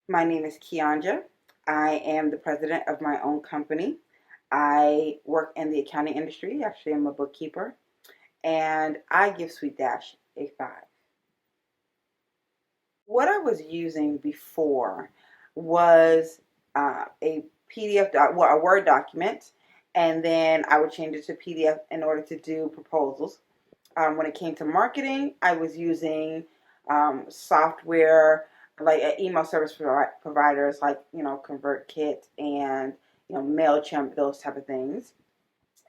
My name is Keonja. I am the president of my own company. I work in the accounting industry. Actually, I'm a bookkeeper. And I give SuiteDash a 5. What I was using before was a a Word document, and then I would change it to PDF in order to do proposals. When it came to marketing, I was using software like email service providers like ConvertKit and Mailchimp, those type of things.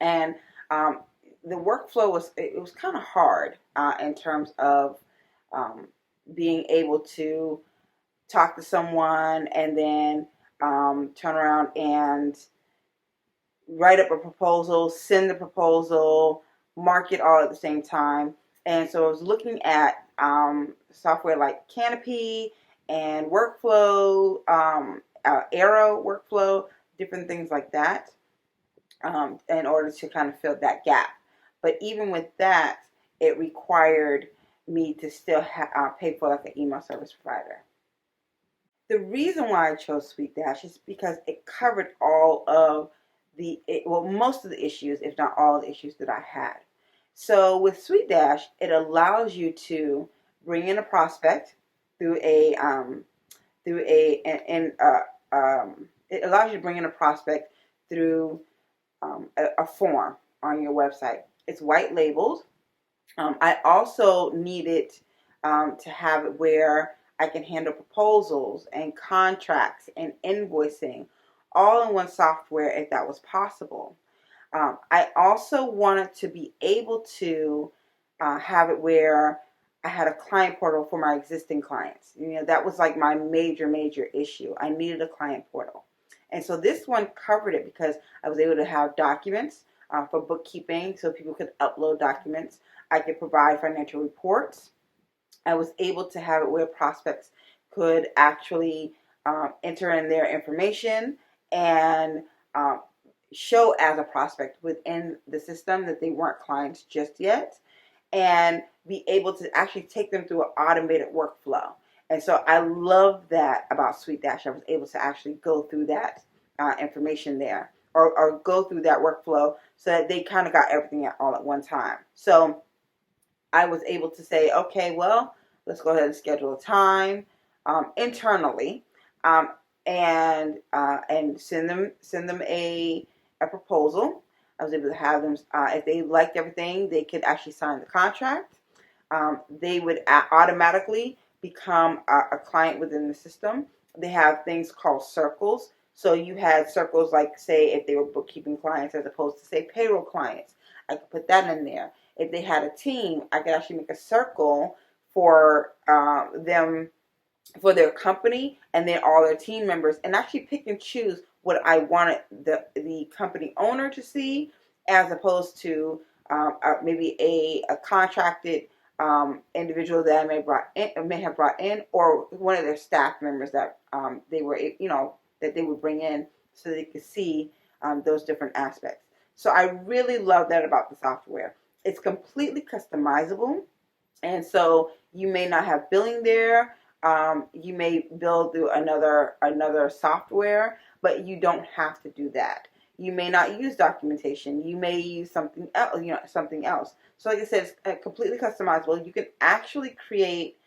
And the workflow was kind of hard in terms of um, being able to talk to someone and then turn around and write up a proposal, send the proposal, market all at the same time. And so I was looking at software like Canopy and workflow, Arrow workflow, different things like that, in order to kind of fill that gap. But even with that, it required me to still pay for like an email service provider. The reason why I chose SuiteDash is because it covered all of most of the issues, if not all the issues that I had. So with SuiteDash, it allows you to bring in a prospect through it allows you to bring in a prospect through a form on your website. It's white labeled. I also needed to have it where I can handle proposals and contracts and invoicing all in one software if that was possible. I also wanted to be able to have it where I had a client portal for my existing clients. That was like my major issue. I needed a client portal. And so this one covered it because I was able to have documents for bookkeeping so people could upload documents. I could provide financial reports. I was able to have it where prospects could actually enter in their information and show as a prospect within the system that they weren't clients just yet, and be able to actually take them through an automated workflow. And so I love that about SuiteDash. I was able to actually go through that information there, or go through that workflow so that they kind of got everything all at one time. So I was able to say, okay, well, let's go ahead and schedule a time internally, and send them a proposal. I was able to have them, if they liked everything, they could actually sign the contract. They would automatically become a client within the system. They have things called circles. So you had circles like, say, if they were bookkeeping clients as opposed to, say, payroll clients. I could put that in there. If they had a team, I could actually make a circle for them, for their company, and then all their team members, and actually pick and choose what I wanted the company owner to see, as opposed to maybe a contracted individual that I may have brought in, or one of their staff members that they were that they would bring in so they could see those different aspects. So I really love that about the software. It's completely customizable, and so you may not have billing there. You may bill through another software, but you don't have to do that. You may not use documentation. You may use something else. So, like I said, it's completely customizable. You can actually create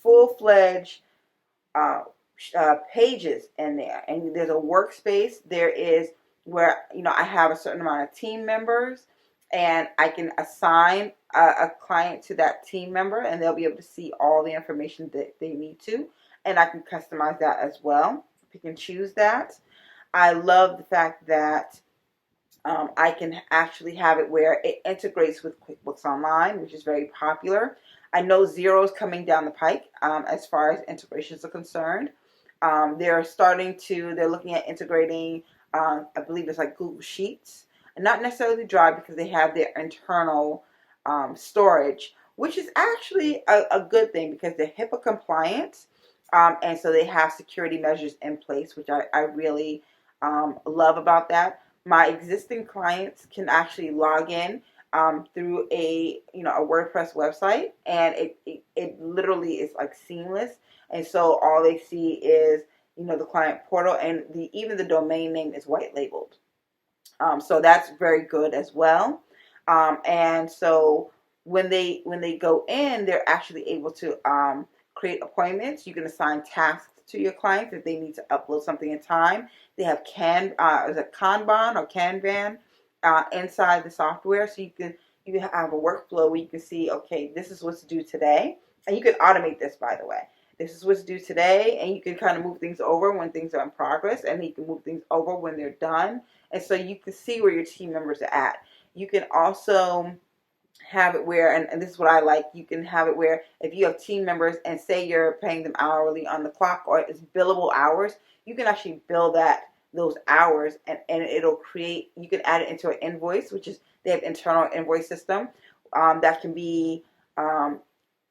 full-fledged pages in there, and there's a workspace. There is where I have a certain amount of team members, and I can assign a client to that team member, and they'll be able to see all the information that they need to, and I can customize that as well. Pick and choose that. I love the fact that I can actually have it where it integrates with QuickBooks Online, which is very popular. I know Xero is coming down the pike as far as integrations are concerned. They're looking at integrating, I believe it's like Google Sheets, and not necessarily Drive, because they have their internal storage, which is actually a good thing because they're HIPAA compliant, and so they have security measures in place, which I really love about that. My existing clients can actually log in through a a WordPress website, and it literally is like seamless. And so all they see is the client portal, and even the domain name is white labeled. So that's very good as well. And so when they go in, they're actually able to create appointments. You can assign tasks to your clients if they need to upload something in time. They have is it Kanban or Kanban inside the software, so you can have a workflow where you can see, okay, this is what's due today, and you can automate this, by the way. This is what's due today, and you can kind of move things over when things are in progress, and you can move things over when they're done. And so you can see where your team members are at. You can also have it where, and this is what I like, you can have it where if you have team members and say you're paying them hourly on the clock, or it's billable hours, you can actually bill those hours, and it'll create, you can add it into an invoice, which is, they have internal invoice system that can be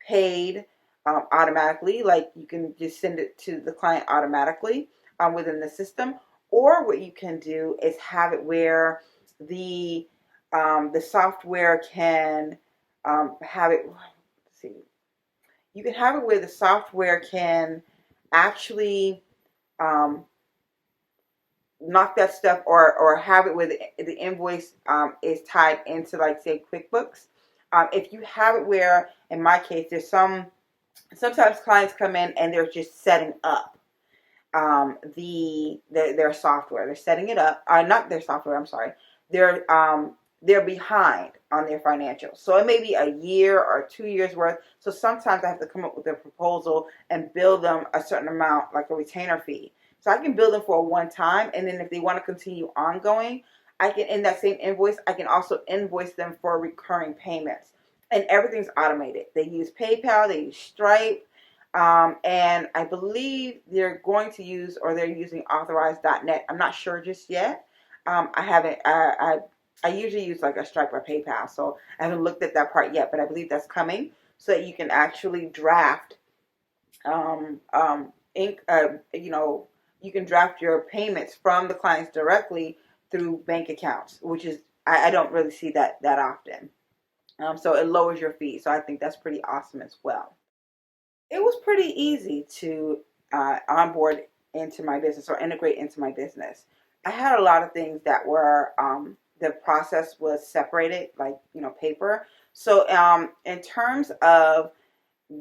paid automatically. Like, you can just send it to the client automatically within the system. Or what you can do is have it where the software can have it. Let's see, you can have it where the software can actually knock that stuff, or have it where the invoice is tied into, like, say, QuickBooks. If you have it where, in my case, sometimes clients come in and they're just setting up their software. They're setting it up. Not their software. I'm sorry. They're behind on their financials. So it may be a year or 2 years worth. So sometimes I have to come up with a proposal and bill them a certain amount, like a retainer fee. So I can bill them for a one time, and then if they want to continue ongoing, I can, in that same invoice, I can also invoice them for recurring payments. And everything's automated. They use PayPal, they use Stripe, and I believe they're going to use, or they're using Authorize.net. I'm not sure just yet. I haven't. I usually use like a Stripe or PayPal, so I haven't looked at that part yet. But I believe that's coming, so that you can actually draft, you can draft your payments from the clients directly through bank accounts, which is, I don't really see that often. So it lowers your fee. So I think that's pretty awesome as well. It was pretty easy to onboard into my business, or integrate into my business. I had a lot of things that were, the process was separated, like, paper. So in terms of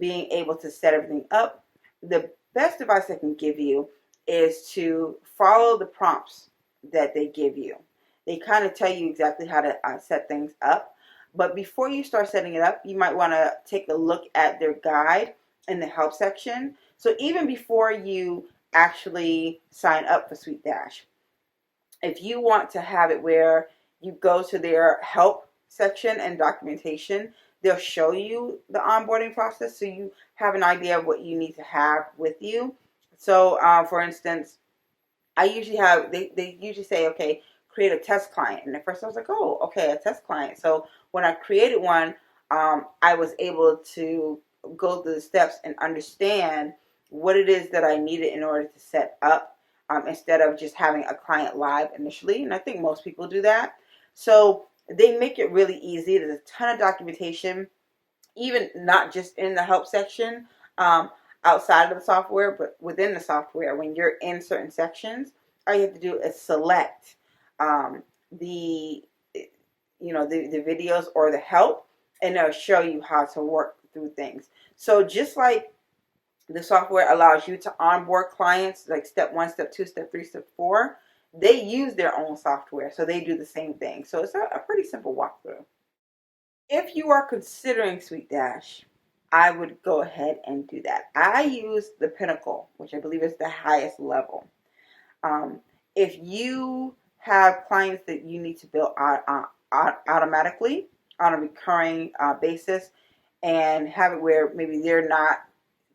being able to set everything up, the best advice I can give you is to follow the prompts that they give you. They kind of tell you exactly how to set things up. But before you start setting it up, you might want to take a look at their guide in the help section. So even before you actually sign up for SuiteDash, if you want to have it where you go to their help section and documentation, they'll show you the onboarding process, so you have an idea of what you need to have with you. So for instance, I usually have, they usually say, okay, create a test client. And at first I was like, oh, okay, a test client. So when I created one, I was able to go through the steps and understand what it is that I needed in order to set up, instead of just having a client live initially. And I think most people do that. So they make it really easy. There's a ton of documentation, even not just in the help section, outside of the software, but within the software. When you're in certain sections, all you have to do is select the videos or the help, and it'll show you how to work through things. So just like the software allows you to onboard clients, like step 1, step 2, step 3, step 4, they use their own software, so they do the same thing. So it's a pretty simple walkthrough. If you are considering SuiteDash, I would go ahead and do that. I use the Pinnacle, which I believe is the highest level. If you have clients that you need to bill automatically on a recurring basis, and have it where maybe they're not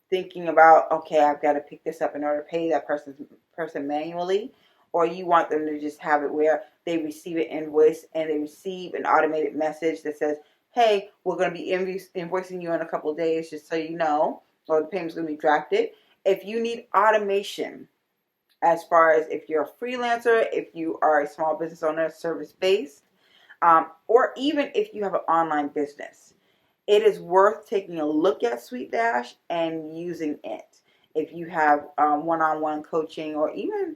thinking about, okay, I've got to pick this up in order to pay that person manually, or you want them to just have it where they receive an invoice and they receive an automated message that says, hey, we're going to be invoicing you in a couple of days, just so you know, or the payment's going to be drafted. If you need automation, as far as if you're a freelancer, if you are a small business owner, service-based, or even if you have an online business, it is worth taking a look at SuiteDash and using it. If you have one-on-one coaching or even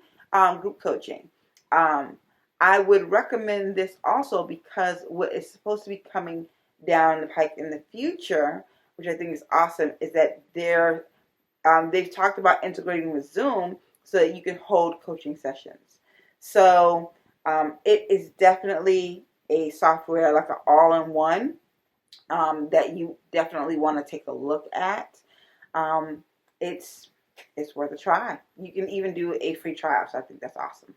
group coaching, I would recommend this also because what is supposed to be coming down the pike in the future, which I think is awesome, is that they've talked about integrating with Zoom so that you can hold coaching sessions. So it is definitely a software like an all-in-one that you definitely want to take a look at. Um, it's worth a try. You can even do a free trial, so I think that's awesome.